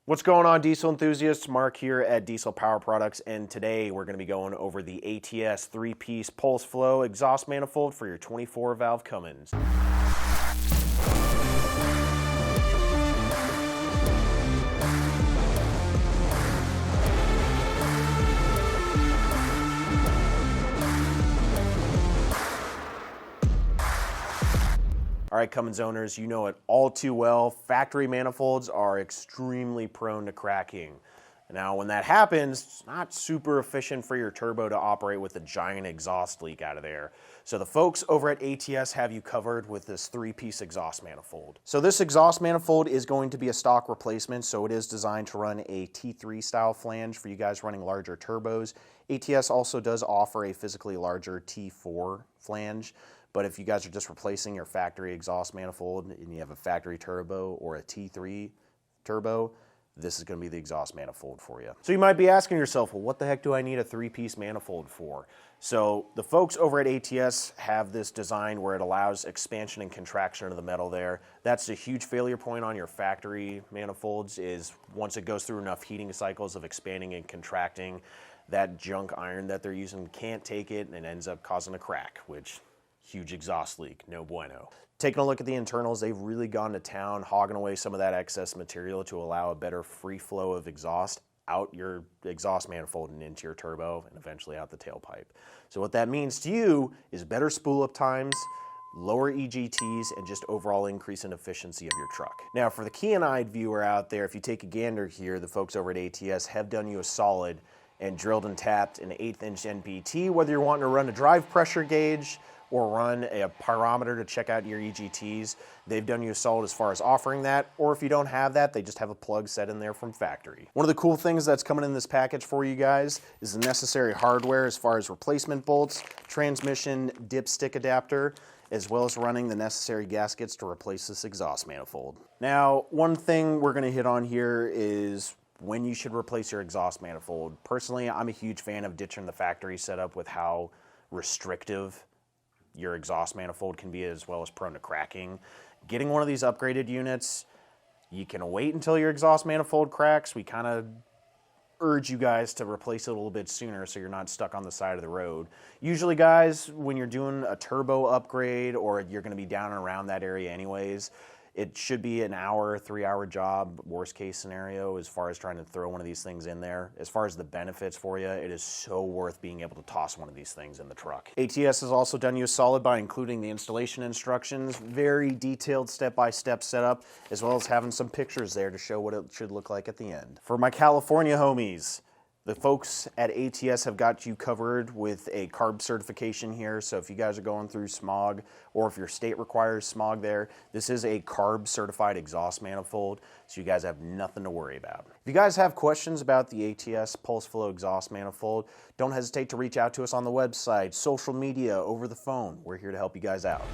What's going on, diesel enthusiasts? Mark here at Diesel Power Products, and today we're going to be going over the ATS 3-piece Pulse Flow exhaust manifold for your 24-valve Cummins. All right, Cummins owners, you know it all too well. Factory manifolds are extremely prone to cracking. Now, when that happens, it's not super efficient for your turbo to operate with a giant exhaust leak out of there. So the folks over at ATS have you covered with this 3-piece exhaust manifold. So this exhaust manifold is going to be a stock replacement, so it is designed to run a T3 style flange for you guys running larger turbos. ATS also does offer a physically larger T4 flange. But if you guys are just replacing your factory exhaust manifold and you have a factory turbo or a T3 turbo, this is going to be the exhaust manifold for you. So you might be asking yourself, well, what the heck do I need a 3-piece manifold for? So the folks over at ATS have this design where it allows expansion and contraction of the metal there. That's a huge failure point on your factory manifolds, is once it goes through enough heating cycles of expanding and contracting, that junk iron that they're using can't take it and it ends up causing a crack, which huge exhaust leak, no bueno. Taking a look at the internals, they've really gone to town, hogging away some of that excess material to allow a better free flow of exhaust out your exhaust manifold and into your turbo and eventually out the tailpipe. So what that means to you is better spool up times, lower EGTs, and just overall increase in efficiency of your truck. Now for the keen-eyed viewer out there, if you take a gander here, the folks over at ATS have done you a solid and drilled and tapped an 1/8" NPT, whether you're wanting to run a drive pressure gauge or run a pyrometer to check out your EGTs. They've done you a solid as far as offering that, or if you don't have that, they just have a plug set in there from factory. One of the cool things that's coming in this package for you guys is the necessary hardware as far as replacement bolts, transmission dipstick adapter, as well as running the necessary gaskets to replace this exhaust manifold. Now, one thing we're gonna hit on here is when you should replace your exhaust manifold. Personally, I'm a huge fan of ditching the factory setup with how restrictive your exhaust manifold can be, as well as prone to cracking. Getting one of these upgraded units, you can wait until your exhaust manifold cracks. We kind of urge you guys to replace it a little bit sooner so you're not stuck on the side of the road. Usually, guys, when you're doing a turbo upgrade or you're going to be down and around that area anyways, it should be an hour, 3-hour job, worst case scenario, as far as trying to throw one of these things in there. As far as the benefits for you, it is so worth being able to toss one of these things in the truck. ATS has also done you a solid by including the installation instructions, very detailed step-by-step setup, as well as having some pictures there to show what it should look like at the end. For my California homies, the folks at ATS have got you covered with a CARB certification here, so if you guys are going through smog, or if your state requires smog there, this is a CARB certified exhaust manifold, so you guys have nothing to worry about. If you guys have questions about the ATS Pulse Flow exhaust manifold, don't hesitate to reach out to us on the website, social media, over the phone. We're here to help you guys out.